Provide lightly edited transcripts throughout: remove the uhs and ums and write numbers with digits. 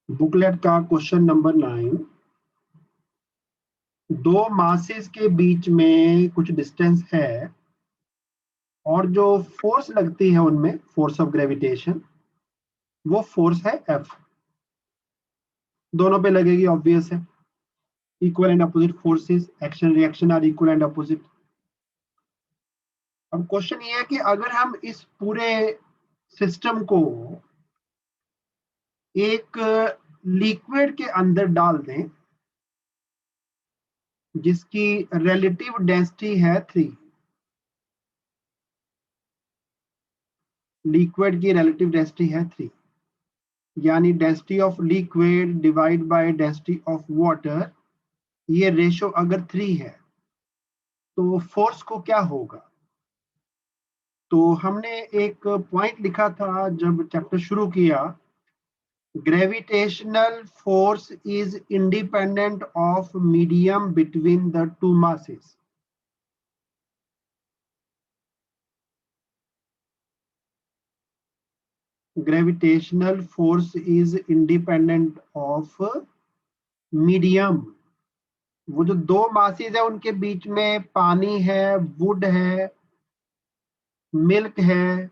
Booklet का question number 9। दो masses के बीच में कुछ डिस्टेंस है और जो फोर्स लगती है उनमें, फोर्स ऑफ ग्रेविटेशन, वो फोर्स है F। दोनों पे लगेगी, ऑब्वियस है। Equal and opposite forces, action reaction are equal and opposite. अब क्वेश्चन ये है कि अगर हम इस पूरे सिस्टम को एक लिक्विड के अंदर डाल दें जिसकी रिलेटिव डेंसिटी है 3। लिक्विड की रिलेटिव डेंसिटी है 3, यानी density of liquid divide by density of water, ये रेशो अगर 3 है तो फोर्स को क्या होगा। तो हमने एक पॉइंट लिखा था जब चैप्टर शुरू किया, gravitational force is independent of medium between the to masses. Gravitational force is independent of medium. वो जो दो मासेस है उनके बीच में पानी है, वुड है, मिल्क है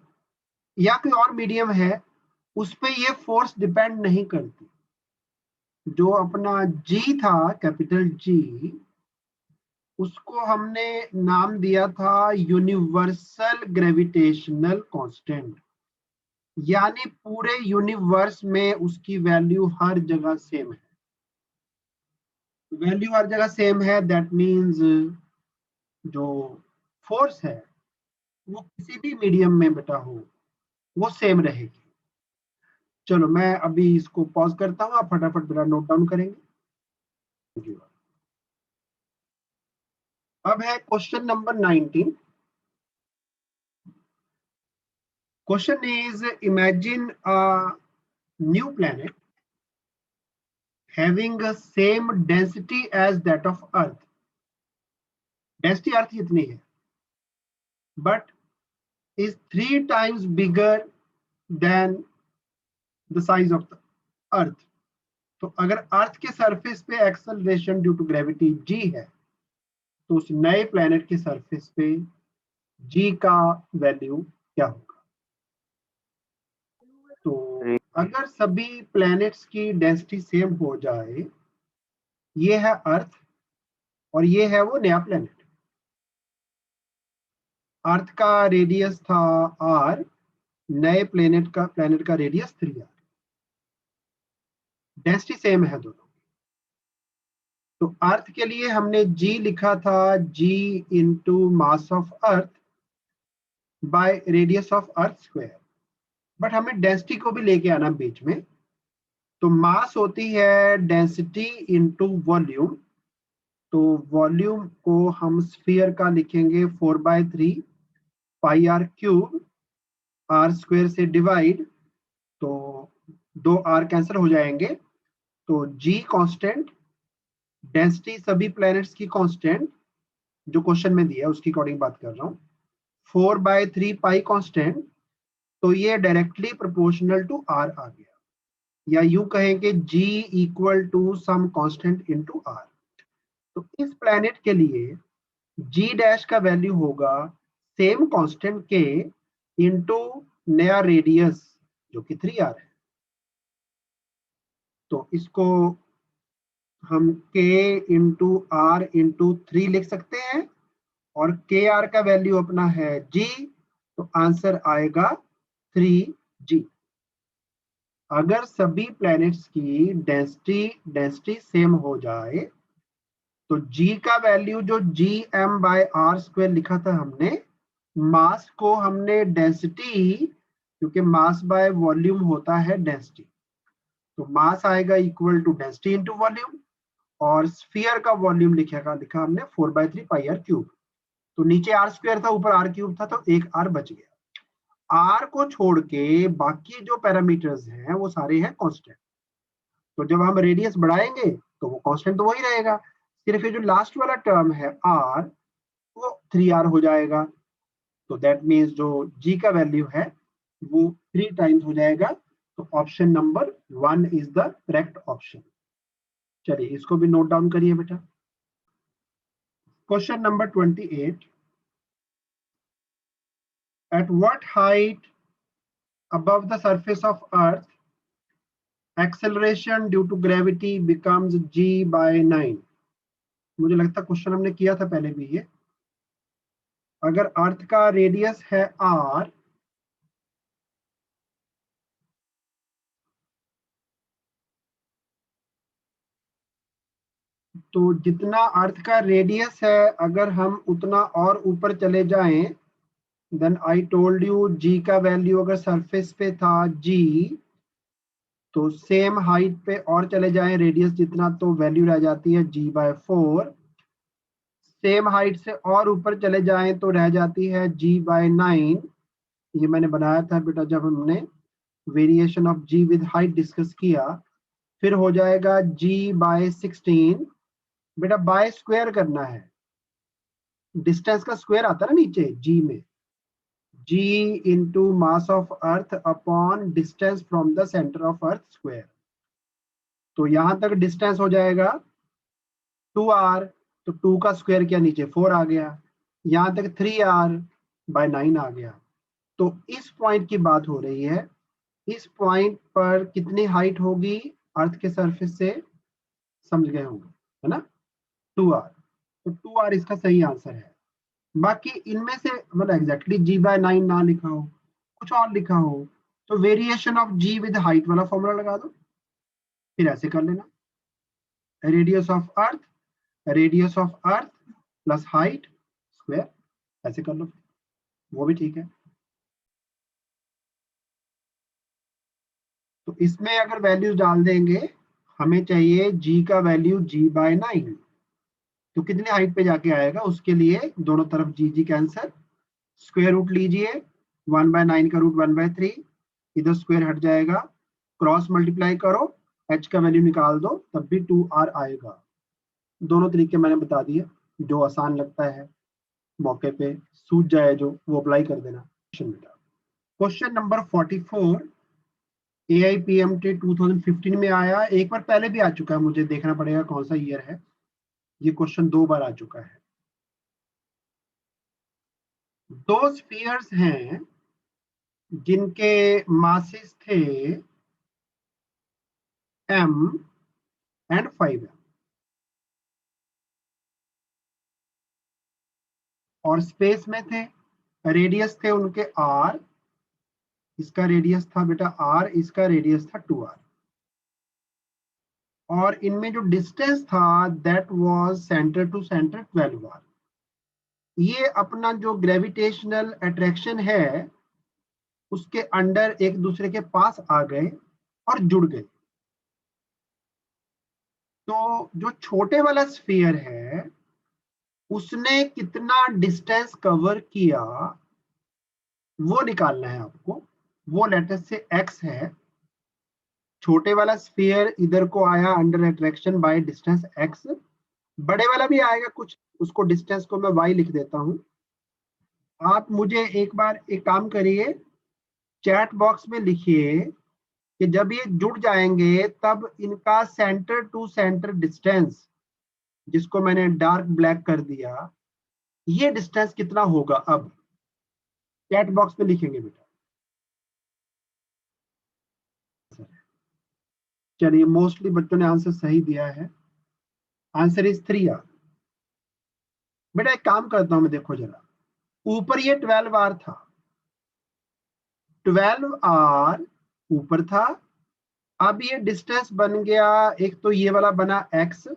या कोई और मीडियम है, उस पे ये फोर्स डिपेंड नहीं करती। जो अपना जी था, कैपिटल जी, उसको हमने नाम दिया था यूनिवर्सल ग्रेविटेशनल कांस्टेंट, यानी पूरे यूनिवर्स में उसकी वैल्यू हर जगह सेम है। वैल्यू हर जगह सेम है, दैट मीन्स जो फोर्स है वो किसी भी मीडियम में बेटा हो वो सेम रहेगी। चलो मैं अभी इसको पॉज करता हूं, आप फटाफट मेरा नोट डाउन करेंगे। अब है question number 19। Question is, imagine a new planet having same density as that of earth. Density earth की इतनी है, but is 3 times bigger than the size of the earth. तो अगर अर्थ के सरफेस पे acceleration due to gravity g है, तो उस नए प्लैनेट के सरफेस पे g का वैल्यू क्या होगा। तो अगर सभी प्लैनेट्स की डेंसिटी सेम हो जाए, ये है अर्थ और ये है वो नया प्लैनेट। अर्थ का रेडियस था r, नए प्लैनेट का रेडियस 3r। डेंसिटी सेम है दोनों। तो अर्थ के लिए हमने g लिखा था g into mass of earth by radius of earth square, but हमें डेंसिटी को भी लेके आना बीच में। तो मास होती है डेंसिटी इंटू वॉल्यूम। तो वॉल्यूम को हम स्फीयर का लिखेंगे 4/3 पाई आर क्यूब, आर स्क्वायर से डिवाइड, तो 2 आर कैंसिल हो जाएंगे। तो जी कांस्टेंट, डेंसिटी सभी प्लैनेट्स की कांस्टेंट जो क्वेश्चन में दिया है उसकी अकॉर्डिंग बात कर रहा हूँ, 4/3 पाई कांस्टेंट। तो ये डायरेक्टली प्रोपोर्शनल टू आर आ गया, या यूं कहेंगे G equal to some constant into R. तो इस प्लैनेट के लिए G डैश का वैल्यू होगा सेम कांस्टेंट के इनटू नया रेडियस जो कि 3r है। तो इसको हम k इंटू आर इंटू 3 लिख सकते हैं, और के आर का वैल्यू अपना है g, तो आंसर आएगा 3g। अगर सभी प्लैनेट्स की डेंसिटी सेम हो जाए तो g का वैल्यू जो gm/r² लिखा था हमने, मास को हमने डेंसिटी, क्योंकि मास बाय वॉल्यूम होता है डेंसिटी, तो मास आएगा equal to density into volume, और स्फीयर का वॉल्यूम लिखा हमने 4/3 पाई आर क्यूब। तो नीचे आर स्क्वायर था, ऊपर आर क्यूब था, तो एक आर बच गया। आर को छोड़ के बाकी जो पैरामीटर्स हैं वो सारे हैं कांस्टेंट। तो जब हम रेडियस बढ़ाएंगे तो वो कांस्टेंट तो वही रहेगा, सिर्फ ये जो लास्ट वाला टर्म है आर, वो 3r हो जाएगा। तो दैट मीन्स जो g का वैल्यू है वो 3 टाइम्स हो जाएगा तो option number 1 is the correct option. चलिए इसको भी नोट डाउन करिए बेटा। Question number 28, at what height above the surface of earth acceleration due to gravity becomes g by 9? मुझे लगता है क्वेश्चन हमने किया था पहले भी ये। अगर अर्थ का रेडियस है r, तो जितना अर्थ का रेडियस है अगर हम उतना और ऊपर चले जाएं, then I told you g का वैल्यू अगर सरफेस पे था g, तो सेम हाइट पे और चले जाएं रेडियस जितना, तो वैल्यू रह जाती है g by 4। सेम हाइट से और ऊपर चले जाएं तो रह जाती है g by 9। ये मैंने बनाया था बेटा जब हमने variation of g with height discuss किया। फिर हो जाएगा g by 16। बेटा बाय स्क्वायर करना है, डिस्टेंस का स्क्वायर आता है ना नीचे g में, g into mass of earth upon distance from the centre of earth square. तो यहां तक डिस्टेंस हो जाएगा 2r, तो 2 का स्क्वायर किया नीचे 4 आ गया, यहां तक 3r बाय 9 आ गया। तो इस पॉइंट की बात हो रही है, इस पॉइंट पर कितनी हाइट होगी अर्थ के सरफेस से, समझ गए होंगे है ना, 2r। तो 2r इसका सही आंसर है। बाकी इनमें से मतलब एग्जैक्टली g by 9 ना लिखा हो, कुछ और लिखा हो, तो variation of g with height वाला फॉर्मूला लगा दो, फिर ऐसे कर लेना, radius of earth plus height square, ऐसे कर लो, वो भी ठीक है। तो इसमें अगर वैल्यूज डाल देंगे, हमें चाहिए g का वैल्यू g by 9, तो कितने हाइट पे जाके आएगा, उसके लिए दोनों तरफ g कैंसर, स्क्वायर रूट लीजिए, 1 by 9 का रूट 1 by 3, इधर स्क्वायर हट जाएगा, क्रॉस मल्टीप्लाई करो, h का वैल्यू निकाल दो, तब भी 2r आएगा। दोनों तरीके मैंने बता दिए, जो आसान लगता है मौके पे सूझ जाए जो, वो अप्लाई कर देना। क्वेश्चन नंबर 44 AIPMT 2015 में आया, एक बार पहले भी आ चुका है, मुझे देखना पड़ेगा कौन सा ईयर है। ये क्वेश्चन 2 बार आ चुका है। दो स्फीयर्स हैं जिनके मासेस थे m एंड 5m, और स्पेस में थे, रेडियस थे उनके r, इसका रेडियस था बेटा r, इसका रेडियस था 2r, और इनमें जो डिस्टेंस था that was centre to centre 12r। ये अपना जो ग्रेविटेशनल अट्रैक्शन है उसके अंडर एक दूसरे के पास आ गए और जुड़ गए। तो जो छोटे वाला स्फीयर है उसने कितना डिस्टेंस कवर किया वो निकालना है आपको। वो लेटर से x है, छोटे वाला स्फीयर इधर को आया under attraction by distance x, बड़े वाला भी आएगा कुछ, उसको डिस्टेंस को मैं y लिख देता हूं। आप मुझे एक बार एक काम करिए, चैट बॉक्स में लिखिए कि जब ये जुड़ जाएंगे तब इनका सेंटर टू सेंटर डिस्टेंस, जिसको मैंने डार्क ब्लैक कर दिया, ये डिस्टेंस कितना होगा। अब चैट बॉक्स में लिखेंगे बेटा। चलिए मोस्टली बच्चों ने आंसर सही दिया है, आंसर इज 3r। बेटा एक काम करता हूं मैं, देखो जरा, ऊपर ये 12r था, 12r ऊपर था, अब ये डिस्टेंस बन गया, एक तो ये वाला बना x,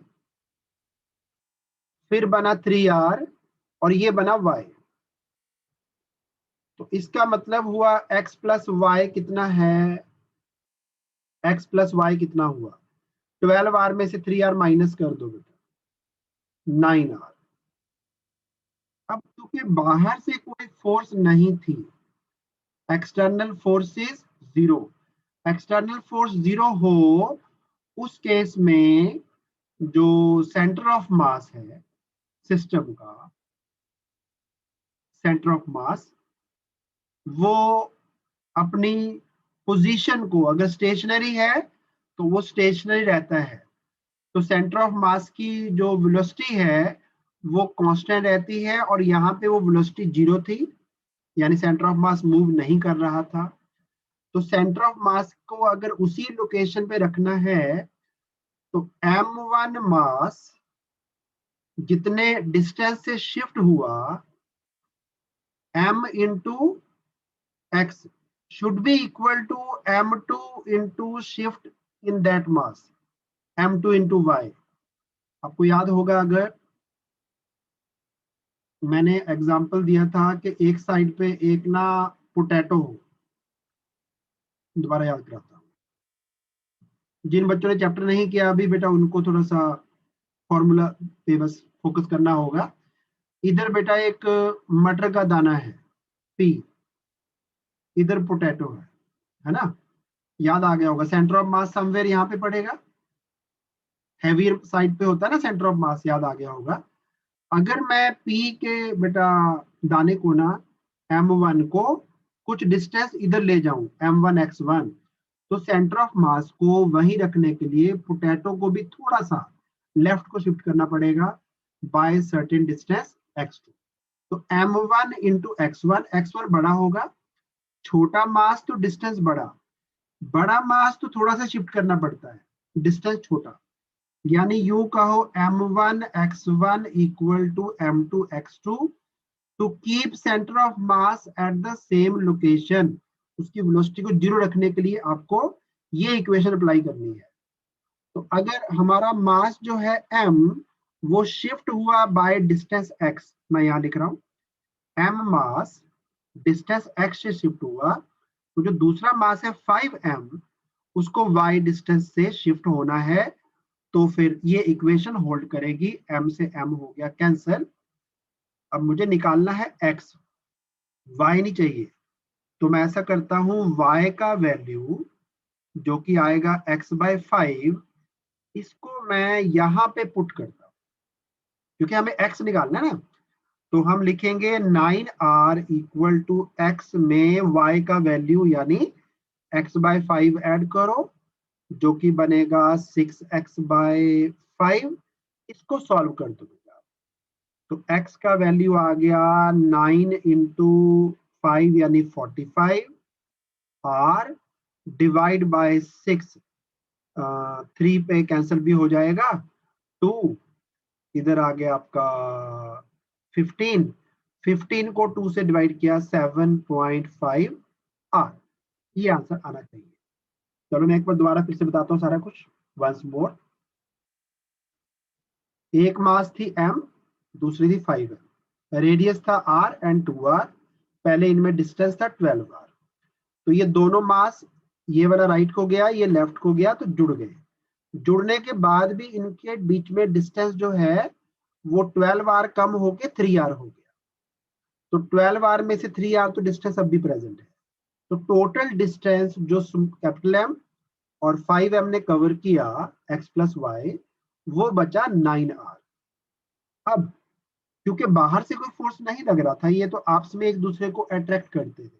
फिर बना 3r, और ये बना y। तो इसका मतलब हुआ x प्लस वाई कितना है, x प्लस वाई कितना हुआ, 12r में से 3r माइनस कर दो बेटा, 9r। अब क्योंकि बाहर से कोई फोर्स नहीं थी, external forces zero, external force zero हो उस केस में जो सेंटर ऑफ मास है सिस्टम का, सेंटर ऑफ मास वो अपनी पोजीशन को, अगर स्टेशनरी है तो वो स्टेशनरी रहता है, तो सेंटर ऑफ मास की जो वेलोसिटी है वो कांस्टेंट रहती है, और यहाँ पे वो वेलोसिटी 0 थी, यानी सेंटर ऑफ मास मूव नहीं कर रहा था। तो सेंटर ऑफ मास को अगर उसी लोकेशन पे रखना है तो m1 मास जितने डिस्टेंस से शिफ्ट हुआ m into x should be equal to m2 into shift in that mass, m2 into y। आपको याद होगा, अगर मैंने एग्जांपल दिया था कि एक साइड पे एक ना पोटैटो हो, दोबारा याद कराता हूँ, जिन बच्चों ने चैप्टर नहीं किया अभी बेटा उनको थोड़ा सा फॉर्मूला पे बस फोकस करना होगा। इधर बेटा एक मटर का दाना है पी, इधर पोटैटो है ना, याद आ गया होगा। सेंटर ऑफ मास समवेयर यहाँ पे पड़ेगा, हैवी साइड पे होता है ना सेंटर ऑफ मास, याद आ गया होगा। अगर मैं पी के बेटा दाने को ना m1 को कुछ डिस्टेंस इधर ले जाऊं m1 x1, तो सेंटर ऑफ मास को वहीं रखने के लिए पोटैटो को भी थोड़ा सा लेफ्ट को शिफ्ट करना पड़ेगा बाय सर्टेन डिस्टेंस x2। तो m1 इंटू x1 बड़ा होगा, छोटा मास तो डिस्टेंस बड़ा, बड़ा मास तो थोड़ा सा शिफ्ट करना पड़ता है, डिस्टेंस छोटा, यानी यू कहो m1 x1 equal to m2 x2 to keep centre of mass at the same location. उसकी वेलोसिटी को 0 रखने के लिए आपको ये इक्वेशन अप्लाई करनी है। तो अगर हमारा मास जो है m वो शिफ्ट हुआ बाय डिस्टेंस x, मैं यहां लिख रहा हूं m मास डिस्टेंस x से शिफ्ट हुआ, तो जो दूसरा मास है 5m उसको y डिस्टेंस से शिफ्ट होना है, तो फिर ये इक्वेशन होल्ड करेगी, m से m हो गया कैंसिल। अब मुझे निकालना है x, y नहीं चाहिए, तो मैं ऐसा करता हूं y का वैल्यू जो कि आएगा x/5, इसको मैं यहां पे पुट करता हूं क्योंकि हमें x निकालना है ना। तो हम लिखेंगे 9r इक्वल टू x में y का वैल्यू यानी x/5 ऐड करो, जो कि बनेगा 6x/5। इसको सॉल्व कर दो, तो x का वैल्यू आ गया 9 इंटू 5 यानी 45, r डिवाइड बाय 6, 3 पे कैंसिल भी हो जाएगा, 2 इधर आ गया आपका 15 को 2 से डिवाइड किया 7.5 r। ये आंसर आना चाहिए। चलो मैं एक बार दोबारा फिर से बताता हूँ सारा कुछ वंस मोर। एक मास थी m, दूसरी थी 5m, रेडियस था r एंड 2r, पहले इनमें डिस्टेंस था 12r। तो ये दोनों मास, ये वाला राइट को गया ये लेफ्ट को गया, तो जुड़ गए। जुड़ने के बाद भी इनके बीच में डिस्टेंस जो है वो 12r कम होके 3r हो गया, तो 12r में से 3r तो डिस्टेंस अब भी प्रेजेंट है। तो टोटल डिस्टेंस जो कैपिटल M और 5m ने कवर किया x प्लस वाई, वो बचा 9r। अब क्योंकि बाहर से कोई फोर्स नहीं लग रहा था, ये तो आपस में एक दूसरे को अट्रैक्ट करते थे,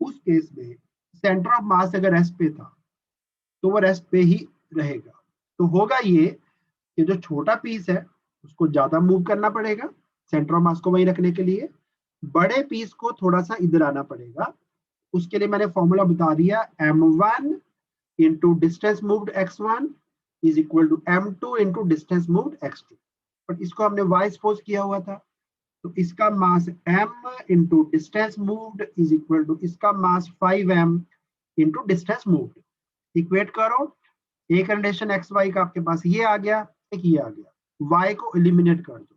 उस केस में सेंटर ऑफ मास अगर रेस्ट पे था तो वो रेस्ट पे ही रहेगा। तो होगा ये कि जो छोटा पीस है उसको ज्यादा मूव करना पड़ेगा सेंटर ऑफ मास को वहीं रखने के लिए, बड़े पीस को थोड़ा सा इधर आना पड़ेगा। उसके लिए मैंने फॉर्मूला बता दिया, m1 into distance moved x1 is equal to m2 into distance moved x2। But इसको हमने y सपोज किया हुआ था, तो इसका mass m into distance moved is equal to इसका mass 5m into distance moved. Equate करो, एक रिलेशन एक्स वाई का आपके पास ये आ गया, एक ये आ गया, y को एलिमिनेट कर दो,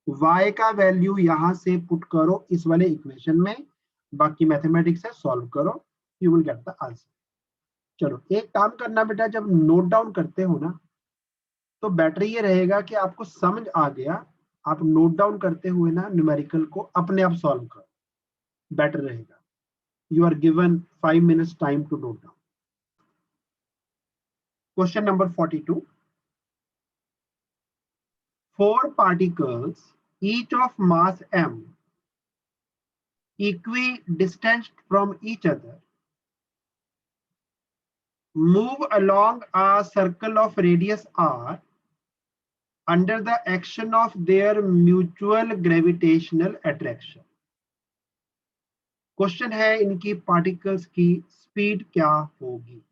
y का वैल्यू यहां से पुट करो इस वाले इक्वेशन में, बाकी मैथमेटिक्स से सॉल्व करो, you will get the answer. चलो एक काम करना बेटा, जब नोट डाउन करते हो ना तो बेटर ये रहेगा कि आपको समझ आ गया, आप नोट डाउन करते हुए ना न्यूमेरिकल को अपने आप सॉल्व करो, बेटर रहेगा। You are given 5 minutes time to note down. Question number 42, 4 particles each of mass m equidistant from each other move along a circle of radius r under the action of their mutual gravitational attraction. Question है इनकी particles की speed क्या होगी।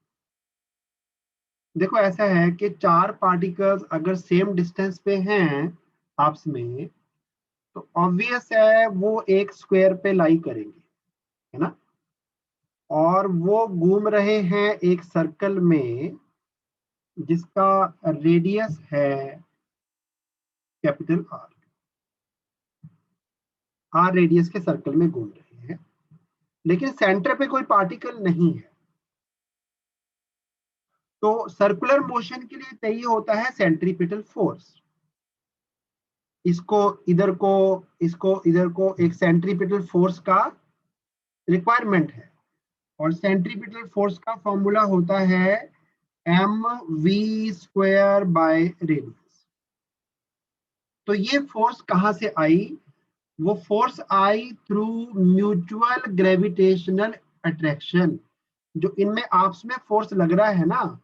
देखो ऐसा है कि चार पार्टिकल्स अगर सेम डिस्टेंस पे हैं आपस में, तो ऑब्वियस है वो एक स्क्वायर पे लाई करेंगे, है ना, और वो घूम रहे हैं एक सर्कल में जिसका रेडियस है कैपिटल आर। आर रेडियस के सर्कल में घूम रहे हैं, लेकिन सेंटर पे कोई पार्टिकल नहीं है। तो सर्कुलर मोशन के लिए चाहिए होता है सेंट्रीपिटल फोर्स। इसको इधर को एक सेंट्रीपिटल फोर्स का रिक्वायरमेंट है, और सेंट्रीपिटल फोर्स का फॉर्मूला होता है mv² बाय रेडियस। तो ये फोर्स कहां से आई? वो फोर्स आई थ्रू म्यूचुअल ग्रेविटेशनल अट्रैक्शन। जो इनमें आपस में फोर्स लग रहा है ना,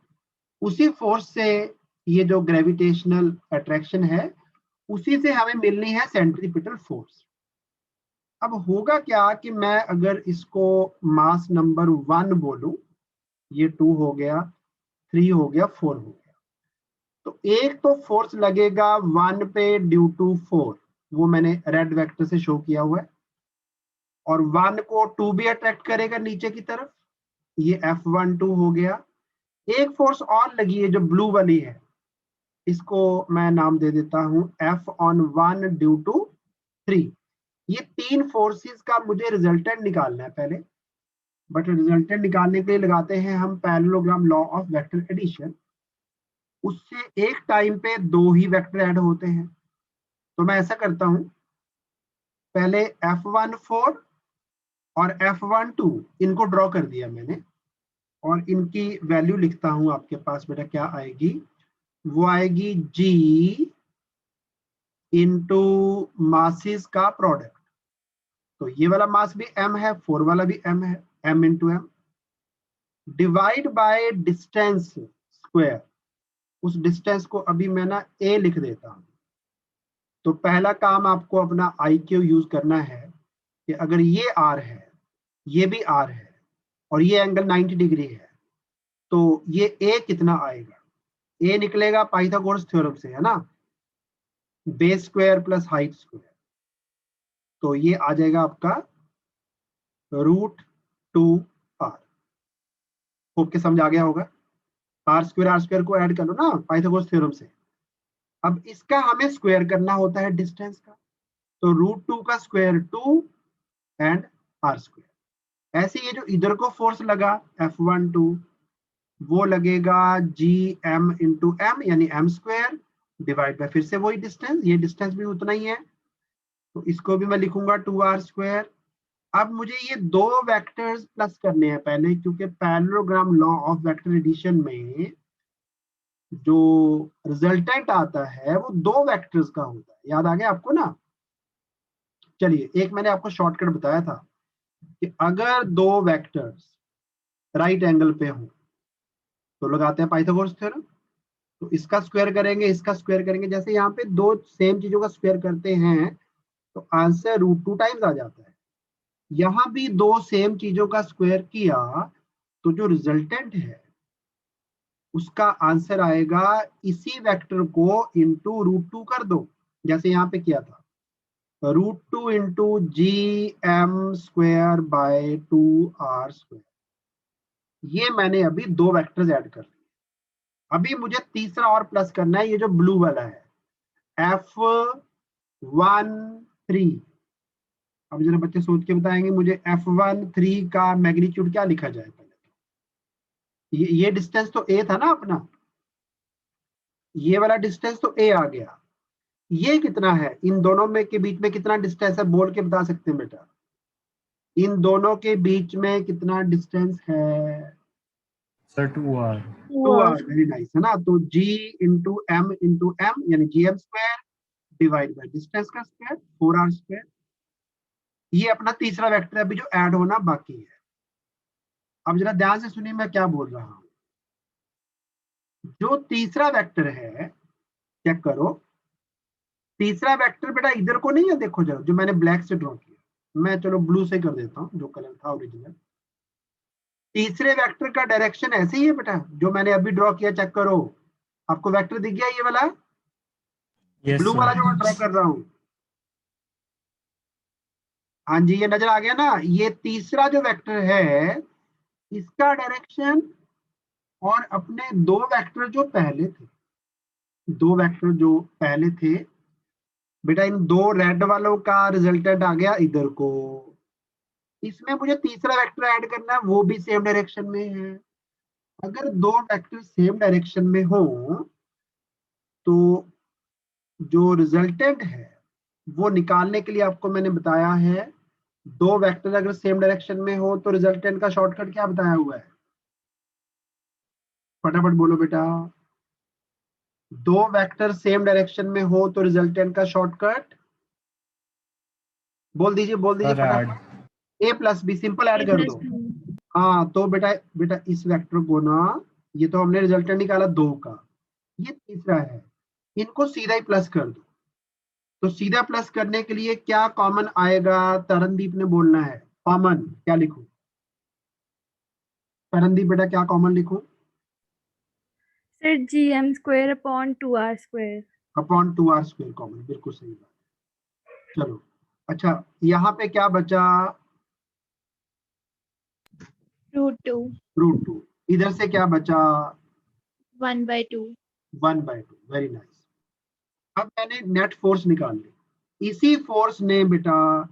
उसी फोर्स से ये जो ग्रेविटेशनल अट्रैक्शन है, उसी से हमें मिलनी है सेंट्रीपिटल फोर्स। अब होगा क्या कि मैं अगर इसको मास नंबर 1 बोलूं, ये 2 हो गया, 3 हो गया, 4 हो गया, तो एक तो फोर्स लगेगा 1 पे ड्यू टू 4, वो मैंने रेड वेक्टर से शो किया हुआ है, और 1 को 2 भी अट्रैक्ट करेगा नीचे की तरफ, ये F12 हो गया। एक फोर्स और लगी है जो ब्लू वाली है, इसको मैं नाम दे देता हूं F(1) ड्यू टू 3। ये तीन फोर्सेस का मुझे रिजल्टेंट निकालना है पहले, बट रिजल्टेंट निकालने के लिए लगाते हैं हम parallelogram law of vector addition. उससे एक टाइम पे दो ही वेक्टर ऐड होते हैं। तो मैं ऐसा करता हूं, पहले F14 और F12 इनको ड्रॉ कर दिया मैंने, और इनकी वैल्यू लिखता हूं आपके पास बेटा क्या आएगी। वो आएगी G इंटू मासेस का प्रोडक्ट। तो ये वाला मास भी m है, 4 वाला भी m है, m into M, divide by distance square. उस डिस्टेंस को अभी मैं ना a लिख देता हूं। तो पहला काम आपको अपना IQ यूज करना है कि अगर ये r है, ये भी r है, और ये एंगल 90 डिग्री है, तो ये a कितना आएगा? a निकलेगा पाइथागोरस थ्योरम से, है ना, base square plus height square. तो ये आ जाएगा आपका √2r। होप के समझ आ गया होगा। आर स्क्वायर को ऐड कर लो ना पाइथागोरस थ्योरम से। अब इसका हमें स्क्वायर करना होता है डिस्टेंस का, तो √2 का स्क्वायर 2 एंड r स्क्वायर। ऐसे ये जो इधर को फोर्स लगा F12, वो लगेगा Gm इंटू एम, यानी m² डिवाइड बाय फिर से वही डिस्टेंस, ये डिस्टेंस भी उतना ही है, तो इसको भी मैं लिखूंगा 2r²। अब मुझे ये दो वेक्टर्स प्लस करने हैं पहले, क्योंकि parallelogram law of vector addition में जो रिजल्टेंट आता है वो दो वेक्टर्स का होता है। याद आ गया आपको ना? चलिए, एक मैंने आपको शॉर्टकट बताया था कि अगर दो वेक्टर्स राइट एंगल पे हो तो लगाते हैं पाइथागोरस थ्योरम। तो इसका स्क्वायर करेंगे, इसका स्क्वायर करेंगे, जैसे यहाँ पे दो सेम चीजों का स्क्वायर करते हैं तो आंसर √2 टाइम्स आ जाता है। यहाँ भी दो सेम चीजों का स्क्वायर किया तो जो रिजल्टेंट है उसका आंसर आएगा, इसी वेक्टर को इंटू √2 कर दो, जैसे यहाँ पे किया था, √2 इंटू Gm² बाय 2r²। ये मैंने अभी दो वेक्टर्स ऐड कर लिए। अभी मुझे तीसरा और प्लस करना है, ये जो ब्लू वाला है F13। अब जरा बच्चे सोच के बताएंगे मुझे F13 का मैग्नीट्यूड क्या लिखा जाए पहले। ये डिस्टेंस तो a था ना अपना, ये वाला डिस्टेंस तो a आ गया। ये कितना है? इन दोनों में के बीच में कितना डिस्टेंस है बोल के बता सकते हैं बेटा? इन दोनों के बीच में कितना डिस्टेंस है? Sir 2r। 2r, very nice, है ना। तो G इंटू एम यानी Gm² डिवाइड बाय डिस्टेंस का स्क्वायर 4r²। ये अपना तीसरा वेक्टर है अभी जो ऐड होना बाकी है। अब जरा ध्यान से सुनिए मैं क्या बोल रहा हूँ। जो तीसरा वेक्टर है, चेक करो, तीसरा वेक्टर बेटा इधर को नहीं है, देखो जरा, जो मैंने ब्लैक से ड्रॉ किया, मैं चलो ब्लू से कर देता हूं, जो कलर था ओरिजिनल। तीसरे वेक्टर का डायरेक्शन ऐसे ही है बेटा, जो मैंने अभी ड्रॉ किया, चेक करो, आपको वेक्टर दिख गया ये वाला, Yes, ब्लू वाला sir. जो मैं ड्रॉ कर रहा हूं। हाँ जी, ये नजर आ गया ना, ये तीसरा जो वेक्टर है, इसका डायरेक्शन, और अपने दो वेक्टर जो पहले थे, दो वेक्टर जो पहले थे बेटा, इन दो रेड वालों का रिजल्टेंट आ गया इधर को। इसमें मुझे तीसरा वेक्टर ऐड करना है, वो भी सेम डायरेक्शन में है। अगर दो वेक्टर सेम डायरेक्शन में हो तो जो रिजल्टेंट है वो निकालने के लिए आपको मैंने बताया है, दो वेक्टर अगर सेम डायरेक्शन में हो तो रिजल्टेंट का शॉर्टकट क्या बताया हुआ है, फटाफट बोलो बेटा। दो वेक्टर सेम डायरेक्शन में हो तो रिजल्टेंट का शॉर्टकट बोल दीजिए Sir, add. फटाफट। A plus b, simple add A कर plus दो। B. हाँ तो बेटा, इस वेक्टर को ना, ये तो हमने रिजल्टेंट निकाला दो का, ये तीसरा है, इनको सीधा ही प्लस कर दो। तो सीधा प्लस करने के लिए क्या कॉमन आएगा, तरनदीप ने बोलना है, कॉमन क्या लिखूं, तरनदीप बेटा क्या कॉमन लिखूं? Sir, GM square upon 2R square. Upon 2r² common, बिल्कुल सही बात। चलो, अच्छा यहाँ पे क्या बचा, Root 2. √2, इधर से क्या बचा, 1/2. 1/2, वेरी नाइस। अब मैंने नेट फोर्स निकाल ली, इसी फोर्स ने बेटा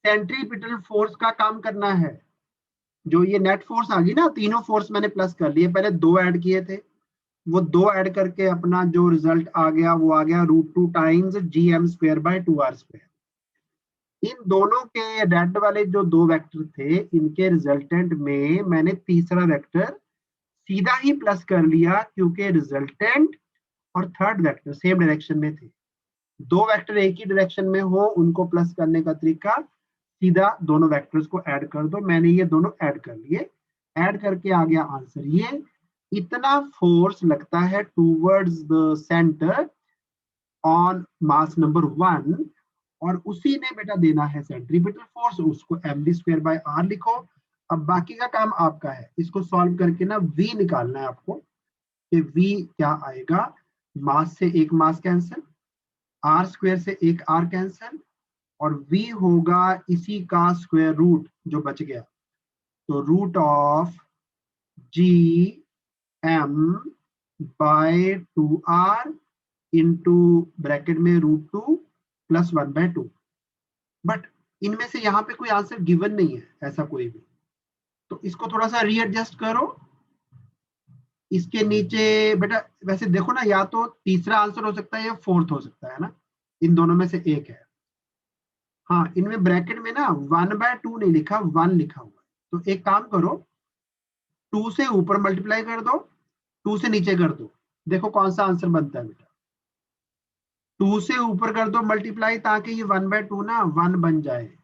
सेंट्रीपिटल फोर्स का काम करना है। जो ये नेट फोर्स आ गई ना, तीनों फोर्स मैंने प्लस कर लिए, पहले दो ऐड किए थे, वो दो ऐड करके अपना जो रिजल्ट आ गया वो आ गया √2 टाइम्स GM² / 2r²। इन दोनों के रेड वाले जो दो वेक्टर थे, इनके रिजल्टेंट में मैंने तीसरा वेक्टर सीधा ही प्लस कर लिया, क्योंकि रिजल्टेंट और थर्ड वेक्टर सेम डायरेक्शन में थे। दो वेक्टर एक ही डायरेक्शन में हो, उनको प्लस करने का तरीका सीधा दोनों वेक्टर्स को ऐड कर दो। मैंने ये दोनों ऐड कर लिए, ऐड करके आ गया आंसर ये, इतना फोर्स लगता है towards the centre on mass number 1, और उसी ने बेटा देना है सेंट्रीपिटल फोर्स, उसको mv²/r लिखो। अब बाकी का काम आपका है, इसको सॉल्व करके ना v निकालना है आपको, कि v क्या आएगा, मास से एक मास कैंसिल, r² से एक r कैंसिल, और v होगा इसी का स्क्वायर रूट जो बच गया, तो √GM/2r इंटू ब्रैकेट में √2 + 1/2। बट इनमें से यहाँ पे कोई आंसर गिवन नहीं है ऐसा कोई भी, तो इसको थोड़ा सा रीएडजस्ट करो। इसके नीचे बेटा वैसे देखो ना, या तो तीसरा आंसर हो सकता है या फोर्थ हो सकता है ना, इन दोनों में से एक है। हाँ, इनमें ब्रैकेट में ना 1/2 नहीं लिखा, 1 लिखा हुआ है, तो एक काम करो, 2 से ऊपर मल्टीप्लाई कर दो, 2 से नीचे कर दो, देखो कौन सा आंसर बनता है बेटा। 2 से ऊपर कर दो मल्टीप्लाई, ताकि ये 1/2 ना 1 बन जाए,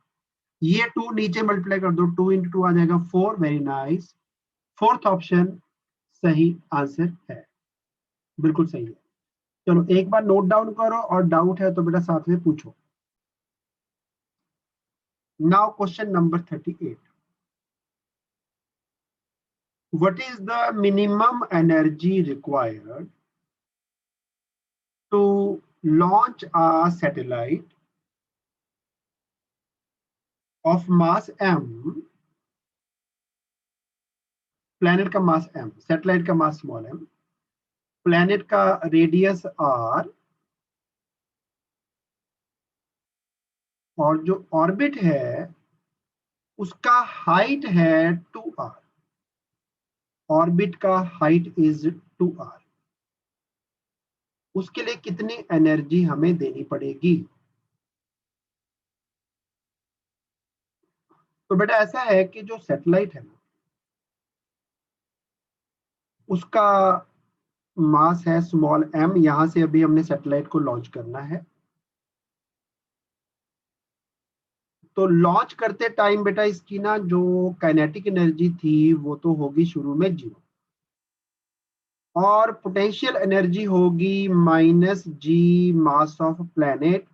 ये 2 नीचे मल्टीप्लाई कर दो, 2 × 2 आ जाएगा 4, वेरी नाइस। फोर्थ ऑप्शन सही आंसर है, बिल्कुल सही है। चलो एक बार नोट डाउन करो, और डाउट है तो बेटा साथ में पूछो। Now question number 38, what is the minimum energy required to launch a satellite of mass m, planet का मास m, सैटेलाइट का मास स्मॉल m, प्लैनेट का रेडियस r, और जो ऑर्बिट है उसका हाइट है 2r, ऑर्बिट का हाइट इज 2r, उसके लिए कितनी एनर्जी हमें देनी पड़ेगी। तो बेटा ऐसा है कि जो सैटेलाइट है ना, उसका मास है स्मॉल m, यहां से अभी हमने सैटेलाइट को लॉन्च करना है। तो लॉन्च करते टाइम बेटा इसकी ना जो काइनेटिक एनर्जी थी वो तो होगी शुरू में 0, और पोटेंशियल एनर्जी होगी minus G mass of planet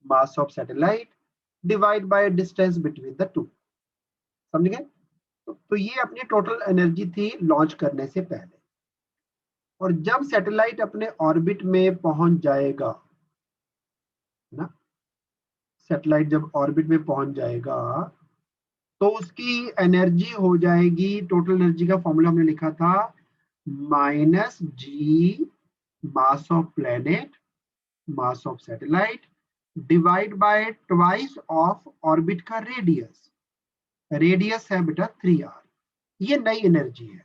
mass of satellite divide by distance between the two. समझ गए? तो ये अपनी टोटल एनर्जी थी लॉन्च करने से पहले। और जब सैटेलाइट अपने ऑर्बिट में पहुंच जाएगा ना, सैटेलाइट जब ऑर्बिट में पहुंच जाएगा तो उसकी एनर्जी हो जाएगी, टोटल एनर्जी का फॉर्मूला हमने लिखा था minus G mass of planet mass of satellite divide by twice of orbit का रेडियस। रेडियस है बेटा 3r। ये नई एनर्जी है।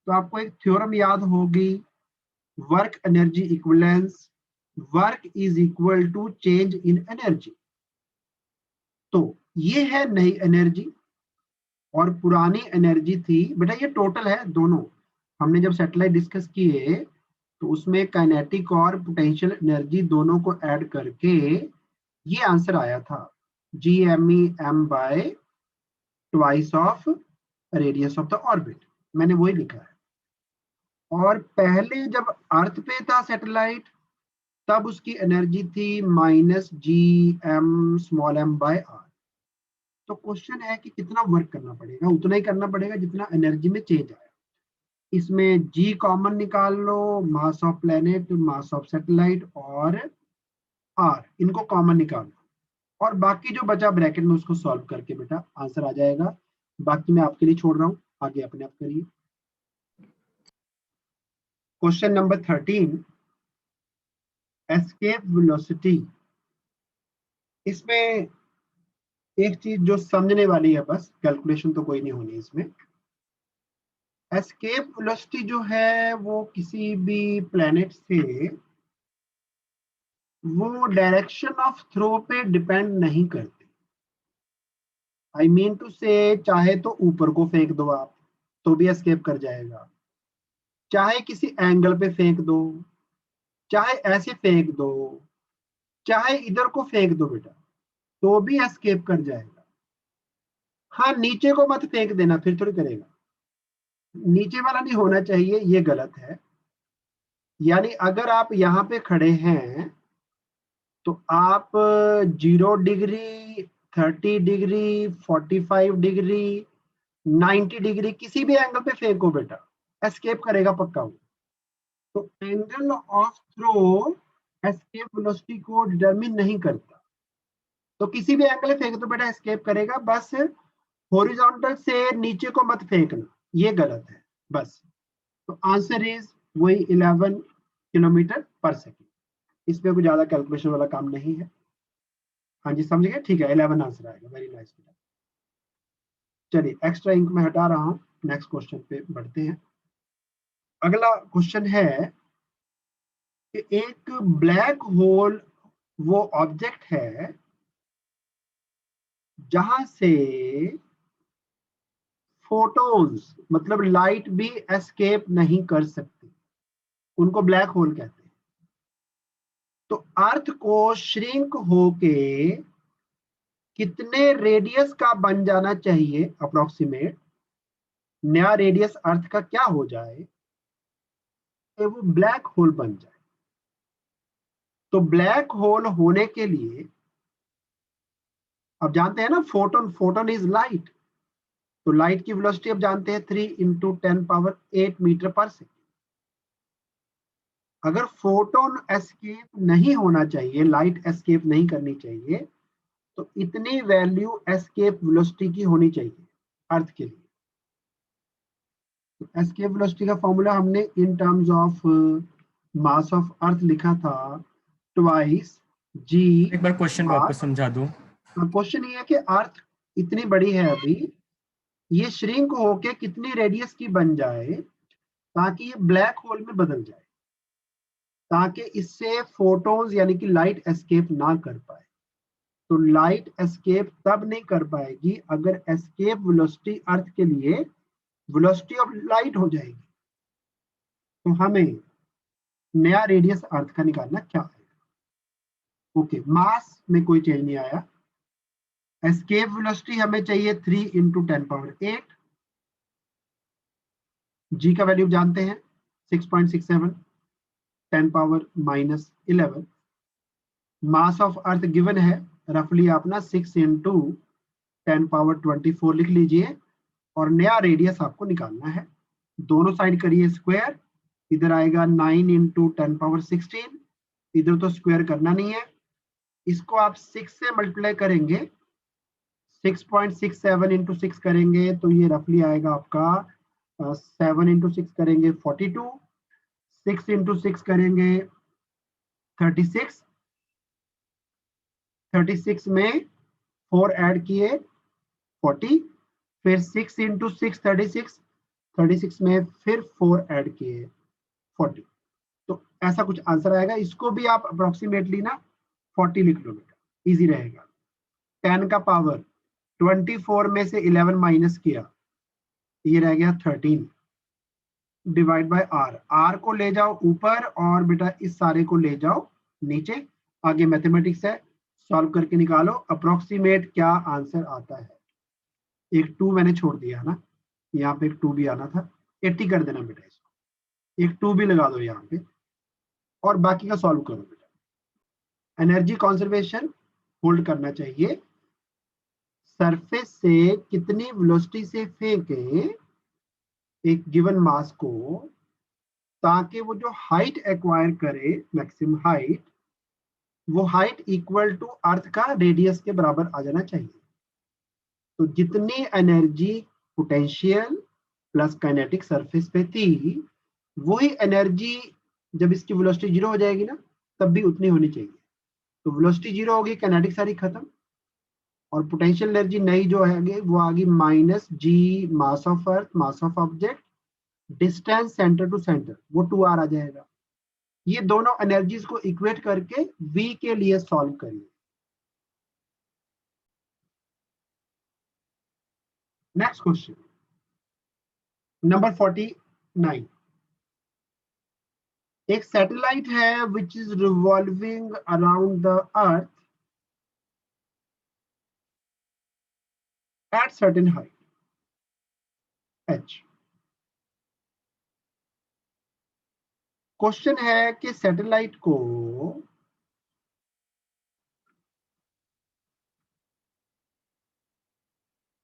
तो आपको एक थ्योरम याद होगी, work energy equivalence, work is equal to change in energy. तो ये है नई एनर्जी और पुरानी एनर्जी थी बेटा, ये टोटल है दोनों। हमने जब सैटेलाइट डिस्कस किए तो उसमें काइनेटिक और पोटेंशियल एनर्जी दोनों को ऐड करके ये आंसर आया था, GME_m bye twice of radius of the orbit. मैंने वही लिखा है। और पहले जब अर्थ पे था सैटेलाइट तब उसकी एनर्जी थी माइनस GM_m बाय r। तो क्वेश्चन है कि कितना वर्क करना पड़ेगा? उतना ही करना पड़ेगा जितना एनर्जी में चेंज आया। इसमें G कॉमन निकाल लो, mass of planet mass of satellite और R इनको कॉमन निकाल लो, और बाकी जो बचा ब्रैकेट में उसको सॉल्व करके बेटा आंसर आ जाएगा। बाकी मैं आपके लिए छोड़ रहा हूं, आगे अपने आप करिए। Question number 13, escape velocity. इसमें एक चीज जो समझने वाली है, बस कैलकुलेशन तो कोई नहीं होनी इसमें। एस्केप वेलोसिटी जो है वो किसी भी प्लेनेट से वो डायरेक्शन ऑफ थ्रो पे डिपेंड नहीं करती। आई मीन टू से, चाहे तो ऊपर को फेंक दो आप तो भी एस्केप कर जाएगा, चाहे किसी एंगल पे फेंक दो, चाहे ऐसे फेंक दो, चाहे इधर को फेंक दो बेटा, तो भी एस्केप कर जाएगा। हाँ, नीचे को मत फेंक देना, फिर थोड़ी करेगा। नीचे वाला नहीं होना चाहिए, ये गलत है। यानी अगर आप यहाँ पे खड़े हैं तो आप 0 डिग्री, 30 डिग्री, 45 डिग्री, 90 डिग्री किसी भी एंगल पे फेंको बेटा, एस्केप करेगा पक्का वो। तो angle of throw escape velocity को डिटरमिन नहीं करता। तो किसी भी एंगल पे फेंक तो बेटा एस्केप करेगा, बस हॉरिजॉन्टल से नीचे को मत फेंकना, ये गलत है बस। तो आंसर इज वही 11 किलोमीटर पर सेकेंड। इसमें कोई ज्यादा कैलकुलेशन वाला काम नहीं है। हाँ जी, समझ गए? ठीक है, 11 आंसर आएगा। वेरी नाइस बेटा। चलिए, एक्स्ट्रा इंक में हटा रहा हूं, नेक्स्ट क्वेश्चन पे बढ़ते हैं। अगला क्वेश्चन है कि एक ब्लैक होल वो ऑब्जेक्ट है जहां से फोटोन्स मतलब लाइट भी एस्केप नहीं कर सकती, उनको ब्लैक होल कहते हैं। तो अर्थ को श्रिंक होके कितने रेडियस का बन जाना चाहिए अप्रोक्सीमेट, नया रेडियस अर्थ का क्या हो जाए कि वो ब्लैक होल बन जाए? तो ब्लैक होल होने के लिए अब जानते हैं ना, फोटोन, फोटोन इज लाइट। तो लाइट की वेलोसिटी अब जानते हैं 3 × 10⁸ मीटर पर सेकेंड। अगर फोटोन एस्केप नहीं होना चाहिए, लाइट एस्केप नहीं करनी चाहिए, तो इतनी वैल्यू एस्केप वेलोसिटी की होनी चाहिए अर्थ के लिए। तो एस्केप वेलोसिटी का फॉर्मूला हमने in terms of mass of अर्थ लिखा था, ट्वाइस जी। एक बार क्वेश्चन वापस समझा दूं। क्वेश्चन ये है कि अर्थ इतनी बड़ी है अभी, ये श्रिंक होके कितनी रेडियस की बन जाए ताकि ये ब्लैक होल में बदल जाए, ताकि इससे फोटोन्स यानी कि लाइट एस्केप ना कर पाए। तो लाइट एस्केप तब नहीं कर पाएगी अगर एस्केप वेलोसिटी अर्थ के लिए वेलोसिटी ऑफ लाइट हो जाएगी। तो हमें नया रेडियस अर्थ का निकालना क्या आएगा? ओके, मास में कोई चेंज नहीं आया। एस्केप वेलोसिटी हमें चाहिए 3 × 10⁸। जी का वैल्यू जानते हैं 6.67 10 power -11। Mass of earth given है रफली आप ना 6 इंटू 10 पावर 24 लिख लीजिए, और नया रेडियस आपको निकालना है। दोनों साइड करिए स्क्वायर, इधर आएगा 9 इंटू 10 पावर 16, इधर तो स्क्वायर करना नहीं है, इसको आप 6 से मल्टीप्लाई करेंगे, 6.67 इंटू 6 करेंगे तो ये रफली आएगा आपका 7 इंटू 6 करेंगे 42, 6 इंटू 6 करेंगे 36, 36 में 4 ऐड किए 40, फिर 6 इंटू 6 36, 36 में फिर 4 ऐड किए 40। तो ऐसा कुछ आंसर आएगा। इसको भी आप अप्रोक्सीमेटली ना 40 लिख लो बेटा, इजी रहेगा। 10 का पावर 24 में से 11 माइनस किया, ये रह गया 13, डिवाइड बाय आर। आर को ले जाओ ऊपर और बेटा इस सारे को ले जाओ नीचे। आगे मैथमेटिक्स है, सॉल्व करके निकालो अप्रोक्सीमेट क्या आंसर आता है। एक 2 मैंने छोड़ दिया है ना, यहाँ पे एक 2 भी आना था, 80 कर देना बेटा, इसको एक 2 भी लगा दो यहाँ पे, और बाकी का सॉल्व करो बेटा। एनर्जी कंजर्वेशन होल्ड करना चाहिए। सरफेस से कितनी वेलोसिटी से फेंके एक गिवन मास को, ताकि वो जो हाइट एक्वायर करे मैक्सिमम हाइट, वो हाइट इक्वल टू अर्थ का रेडियस के बराबर आ जाना चाहिए। तो जितनी energy potential plus kinetic surface पे थी, वही एनर्जी जब इसकी वेलोसिटी 0 हो जाएगी ना, तब भी उतनी होनी चाहिए। तो वेलोसिटी 0 होगी, काइनेटिक सारी खत्म, और पोटेंशियल एनर्जी नई जो है वो आ गई -g mass of earth mass of object distance centre to centre, वो 2r आ जाएगा। ये दोनों एनर्जीज को इक्वेट करके v के लिए सॉल्व करिए। Next question number 49। एक सैटेलाइट है which is revolving around the earth at certain height h। Question है कि सैटेलाइट को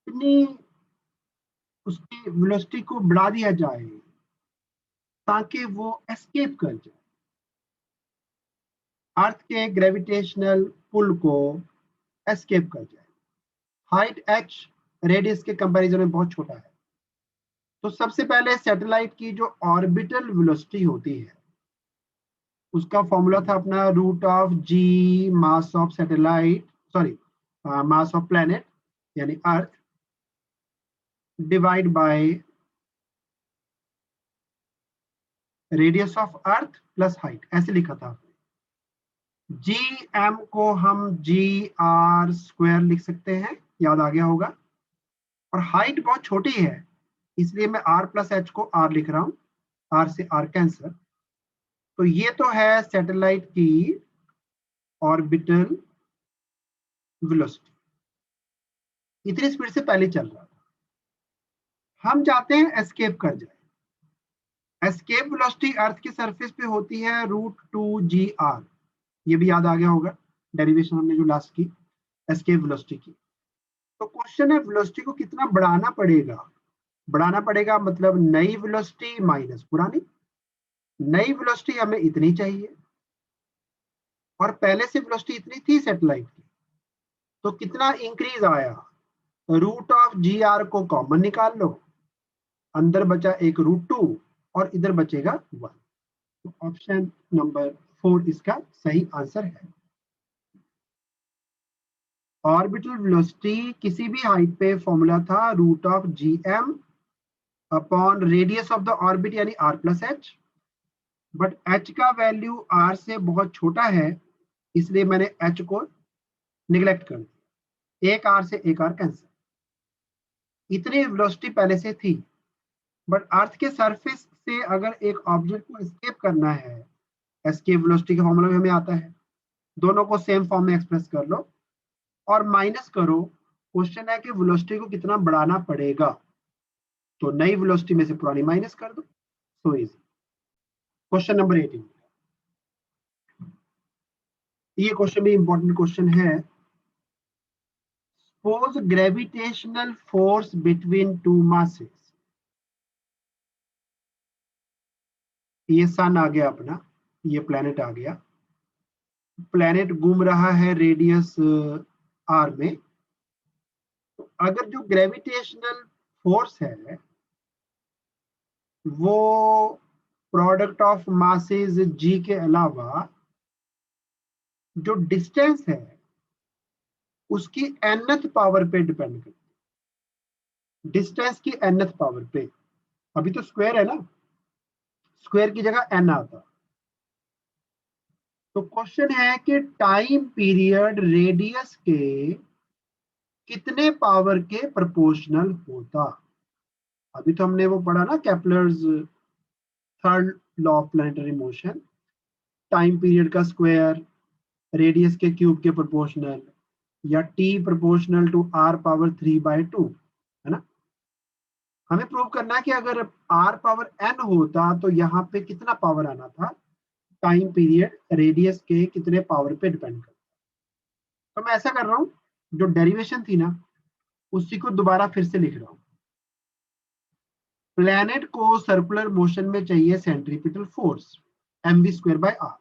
कितनी उसकी वेलोसिटी को बढ़ा दिया जाए ताकि वो एस्केप कर जाए अर्थ के ग्रेविटेशनल पुल को, एस्केप कर जाए। हाइट h रेडियस के कंपैरिजन में बहुत छोटा है। तो सबसे पहले सैटेलाइट की जो ऑर्बिटल वेलोसिटी होती है, उसका फॉर्मूला था अपना √g mass of satellite, sorry mass of planet यानी earth, divide by radius of earth plus height, ऐसे लिखा था। जी एम को हम GR² लिख सकते हैं, याद आ गया होगा। और हाइट बहुत छोटी है, इसलिए मैं R प्लस H को R लिख रहा हूं, R से R कैंसर। तो ये तो है सैटेलाइट की ऑर्बिटल वेलोसिटी, इतनी स्पीड से पहले चल रहा था। हम चाहते हैं एस्केप कर जाए। एस्केप वेलोसिटी अर्थ की सरफेस पे होती है √2gr, ये भी याद आ गया होगा, डेरिवेशन हमने जो लास्ट की एस्केप वेलोसिटी की। तो क्वेश्चन है वेलोसिटी को कितना बढ़ाना पड़ेगा। बढ़ाना पड़ेगा मतलब नई वेलोसिटी माइनस पुरानी। नई वेलोसिटी हमें इतनी चाहिए, और पहले से वेलोसिटी इतनी थी सैटेलाइट की, तो कितना इंक्रीज आया। √GR को कॉमन निकाल लो, अंदर बचा एक √2 और इधर बचेगा 1। तो ऑप्शन नंबर 4 इसका सही आंसर है। ऑर्बिटल वेलोसिटी किसी भी हाइट पे फॉर्मूला था √GM upon radius of the orbit यानी R plus H, but H का वैल्यू R से बहुत छोटा है, इसलिए मैंने H को निगलेक्ट कर दिया। एक R से एक R कैंसिल। इतनी वेलोसिटी पहले से थी, बट अर्थ के सरफेस से अगर एक ऑब्जेक्ट को एस्केप करना है, एस्केप वेलोसिटी का फॉर्मूला भी हमें आता है, दोनों को सेम फॉर्म में एक्सप्रेस कर लो और माइनस करो। क्वेश्चन है कि वेलोसिटी को कितना बढ़ाना पड़ेगा, तो नई वेलोसिटी में से पुरानी माइनस कर दो, सो इजी। क्वेश्चन नंबर 18, ये क्वेश्चन भी इंपॉर्टेंट क्वेश्चन है। Suppose gravitational force between two masses, ये सन आ गया अपना, ये प्लेनेट आ गया, प्लेनेट घूम रहा है रेडियस आर में। तो अगर जो ग्रेविटेशनल फोर्स है वो प्रोडक्ट ऑफ मासेस जी के अलावा जो डिस्टेंस है उसकी nth पावर पे डिपेंड करती है, डिस्टेंस की nth पावर पे। अभी तो स्क्वायर है ना, स्क्वायर की जगह n आता। तो क्वेश्चन है कि टाइम पीरियड रेडियस के कितने पावर के प्रोपोर्शनल होता। अभी तो हमने वो पढ़ा ना, Kepler's third law of planetary motion, time period का स्क्वायर रेडियस के क्यूब के प्रोपोर्शनल, या t proportional to r power 3/2, है ना। हमें प्रूव करना है कि अगर r पावर n होता तो यहाँ पे कितना पावर आना था, टाइम पीरियड रेडियस के कितने पावर पे डिपेंड करता। तो मैं ऐसा कर रहा हूँ, जो डेरिवेशन थी ना उसी को दोबारा फिर से लिख रहा हूँ। प्लैनेट को सर्कुलर मोशन में चाहिए सेंट्रीपिटल फोर्स mv²/r।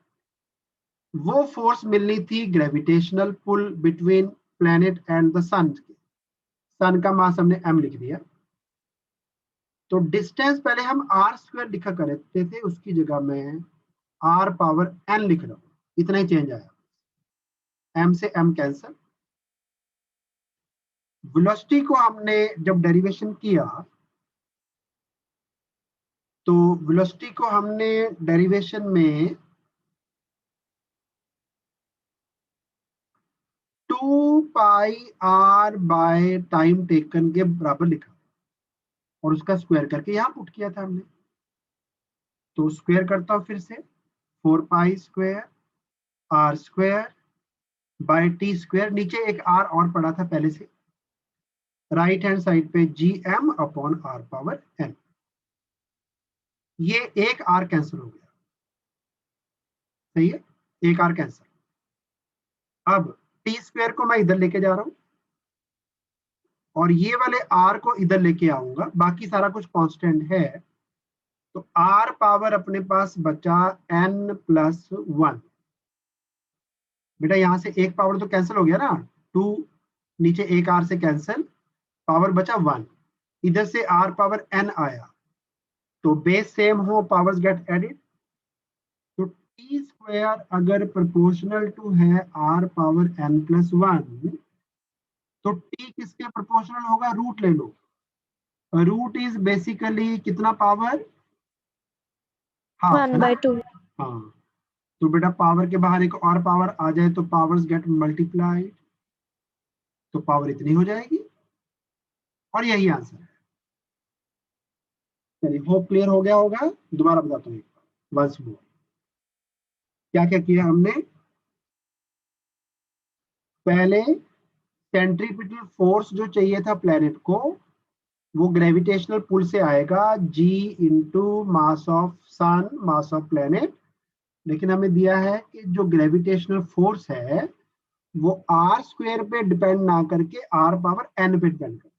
वो फोर्स मिलनी थी gravitational pull between planet and the sun के। सन का मास हमने m लिख दिया। तो डिस्टेंस पहले हम r² लिखा करते थे, उसकी जगह मैं r पावर n लिख रहा हूं, इतना ही चेंज आया, m से m कैंसल। वेलोसिटी को हमने जब डेरिवेशन किया तो वेलोसिटी को हमने डेरिवेशन में 2πr बाय टाइम टेकन के बराबर लिखा और उसका स्क्वायर करके यहां पुट किया था हमने। तो स्क्वायर करता हूं फिर से, 4π² r² बाय t², नीचे एक r और पड़ा था पहले से, राइट हैंड साइड पे gm/r⁻n। ये एक r कैंसिल हो गया, सही है, एक r कैंसिल। अब t² को मैं इधर लेके जा रहा हूं और ये वाले r को इधर लेके आऊंगा, बाकी सारा कुछ कांस्टेंट है। तो r पावर अपने पास बचा n+1। बेटा यहां से एक पावर तो कैंसिल हो गया ना, 2 नीचे एक r से कैंसिल, पावर बचा 1, इधर से r पावर n आया, तो बेस सेम हो पावर्स गेट एडिड। तो t² अगर प्रोपोर्शनल टू है r पावर n+1 तो t किसके प्रोपोर्शनल होगा, रूट ले लो। रूट इज बेसिकली कितना पावर, हाफ, है ना। 1/2। हाँ, तो बेटा पावर के बाहर एक और पावर आ जाए तो पावर्स गेट मल्टीप्लाइड, तो पावर इतनी हो जाएगी और यही आंसर है। चलिए होप क्लियर हो गया होगा, दोबारा बताता हूँ एक बार वंस मोर। क्या क्या किया हमने, पहले सेंट्रीपिटल फोर्स जो चाहिए था प्लेनेट को वो ग्रेविटेशनल पुल से आएगा, g into mass of sun mass of planet. लेकिन हमें दिया है कि जो ग्रेविटेशनल फोर्स है वो r² पे डिपेंड ना करके r पावर n पे डिपेंड कर,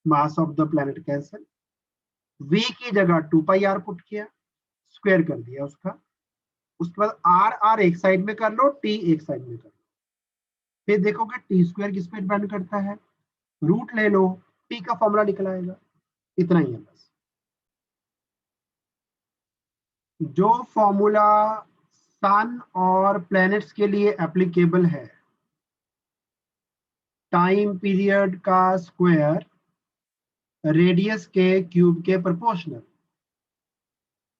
mass of the planet cancel, v की जगह 2πr पुट किया, स्क्वायर कर दिया उसका। उसके बाद r एक साइड में कर लो, t एक साइड में कर लो, फिर देखोगे t² किस पे डिपेंड करता है, रूट ले लो, t का फॉर्मूला निकल आएगा। इतना ही है बस। जो फॉर्मूला सन और प्लैनेट्स के लिए एप्लीकेबल है, टाइम पीरियड का स्क्वायर रेडियस के क्यूब के प्रोपोर्शनल,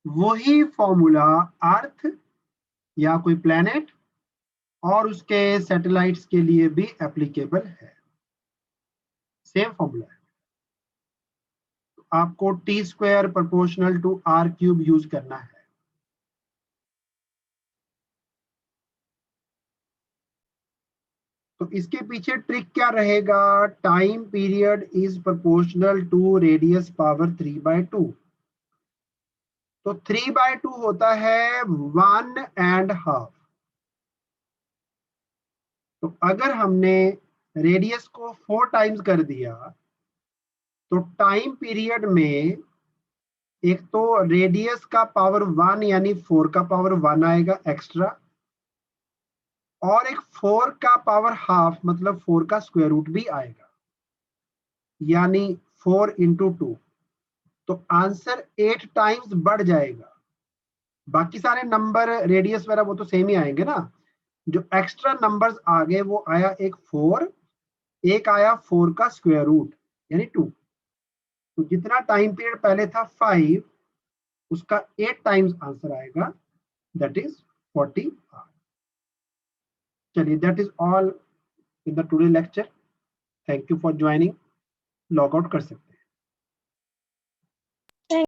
वही फॉर्मूला अर्थ या कोई प्लैनेट और उसके सैटेलाइट्स के लिए भी एप्लीकेबल है, सेम फॉर्मूला है। तो आपको t² proportional to r³ use करना है। तो इसके पीछे ट्रिक क्या रहेगा, time period is proportional to radius power 3/2। तो 3/2 होता है 1.5। तो अगर हमने रेडियस को 4 टाइम्स कर दिया तो टाइम पीरियड में एक तो रेडियस का पावर 1 यानी 4 का पावर 1 आएगा एक्स्ट्रा, और एक 4 का पावर हाफ मतलब 4 का स्क्वायर रूट भी आएगा, यानी 4 into 2। तो आंसर 8 टाइम्स बढ़ जाएगा। बाकी सारे नंबर रेडियस वगैरह वो तो सेम ही आएंगे ना, जो एक्स्ट्रा नंबर्स आ गए वो आया एक 4, एक आया 4 का स्क्वायर रूट यानी 2। तो जितना टाइम पीरियड पहले था 5, उसका 8 टाइम्स आंसर आएगा, दैट इज 40 आवर। चलिए, that is all in the today lecture. Thank you for joining. Log out कर सकते हैं।